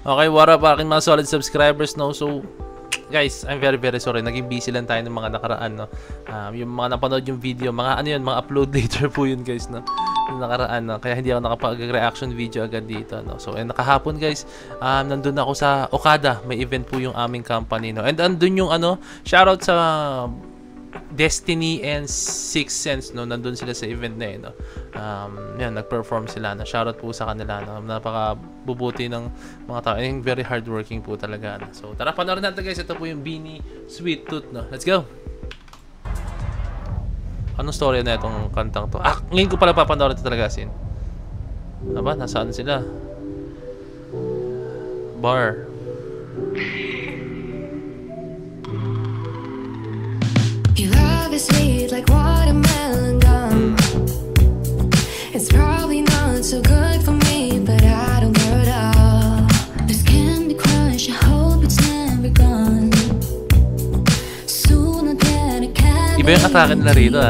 Okay, what up aking mga solid subscribers, no? So, guys, I'm very sorry. Naging busy lang tayo ng mga nakaraan, no? Yung mga napanood yung video, mga ano yun, mga upload later po yun, guys, no? Yung nakaraan, no? Kaya hindi ako nakapag-reaction video agad dito, no? So, nakahapon, guys, nandun ako sa Okada. May event po yung aming company, no? And andun yung, shoutout sa Destiny and Sixth Sense, no? Nandun sila sa event na yun, no? Yan, nag-perform sila, no? Shoutout po sa kanila, no? Napaka-bubuti ng mga tao. And very hardworking po talaga, no? So, tara, panoorin natin, guys. Ito po yung Beanie Sweet Tooth, no? Let's go! Anong story na itong kantang to? Ngayon ko pala papanoorin ito talaga, Sin. Ano ba? Nasaan sila? Bar. Your love is sweet like watermelon gum. It's probably not so good for me, but I don't care at all. This Candy Crush, I hope it's never gone. Soon I'll get a cat. Iba yung atake nila rito,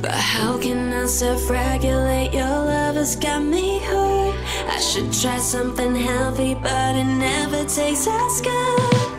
But how can I self-regulate? Your love has got me hurt. I should try something healthy, but it never tastes as good.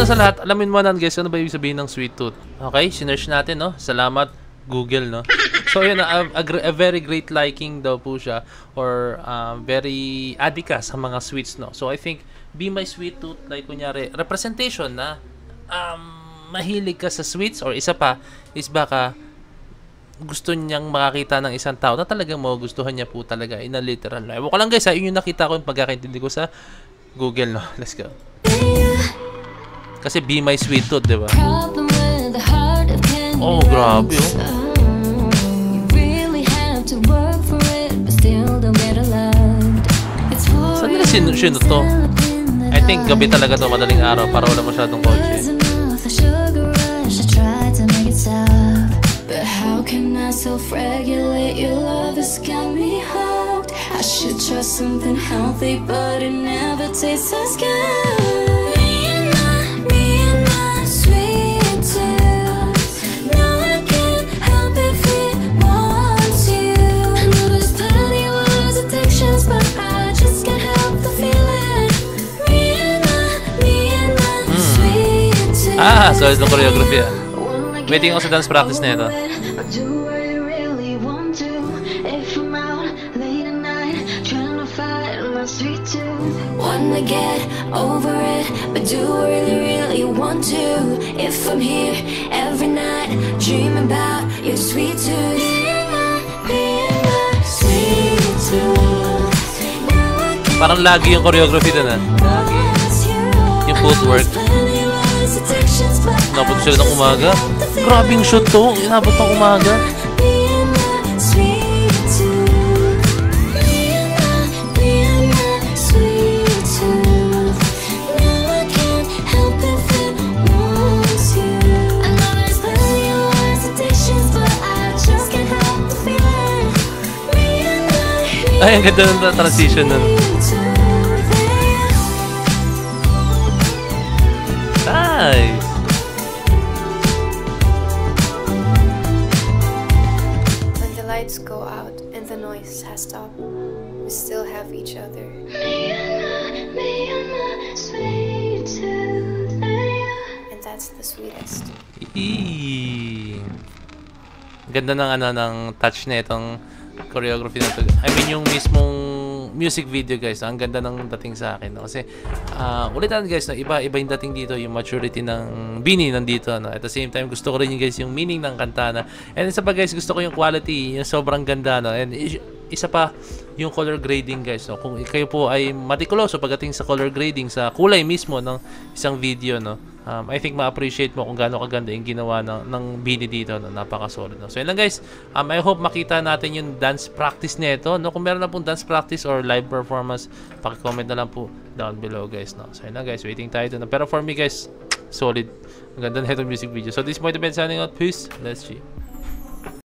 Sa lahat, alamin mo na guys, ano ba ibig sabihin ng sweet tooth? Okay, sinerge natin, no? Salamat Google, no? So yun, a very great liking daw po siya, or very addict ka sa mga sweets, no? So I think Be My Sweet Tooth, like kunyari representation na mahilig ka sa sweets, or isa pa is baka gusto niyang makakita ng isang tao na talagang magugustuhan niya po talaga in a literal. Ewan ko lang guys, yun yung nakita ko, yung pagkakaintindi ko sa Google, no? Let's go. Kasi Be My Sweet Tooth, di ba? Oh, grabe, oh. Saan nila sino to? I think gabi talaga to, madaling araw, para wala masyadong kotse. But how can I self-regulate? Your love has got me hooked. I should try something healthy, but it never tastes as good. So it's the choreography. Waiting ako sa dance practice na ito. Wanna get over it, but do I really want to? If I'm here every night, dreaming about your sweet tooth. Parang lagi yung choreography doon, yung footwork. Inabot sila ng umaga. Grabing shoot to. Inabot ng umaga. Ay, ang ganda ng transition nun. Nice! When the lights go out and the noise has stopped, we still have each other. And that's the sweetest. Ganda ng ng touch na itong choreography na ito. I mean yung mismong music video guys, ang ganda ng dating sa akin, no? Kasi ulitan guys, no? iba yung dating dito, yung maturity ng Beanie nandito, no? At the same time gusto ko rin guys yung meaning ng kanta na, and isa pa guys, gusto ko yung quality, yung sobrang ganda, no? And isa pa yung color grading guys, no? Kung kayo po ay matikuloso pagdating sa color grading sa kulay mismo ng isang video, no? I think ma-appreciate mo kung gaano kaganda yung ginawa ng Beanie dito, no? Napaka-solid, no? So yun lang guys, I hope makita natin yung dance practice nito, no? Kung meron na pong dance practice or live performance, paki-comment na lang po down below guys, no? So yun lang guys, waiting tayo doon. Pero for me guys, solid, ang ganda na itong music video. So this point of signing out, peace, let's see.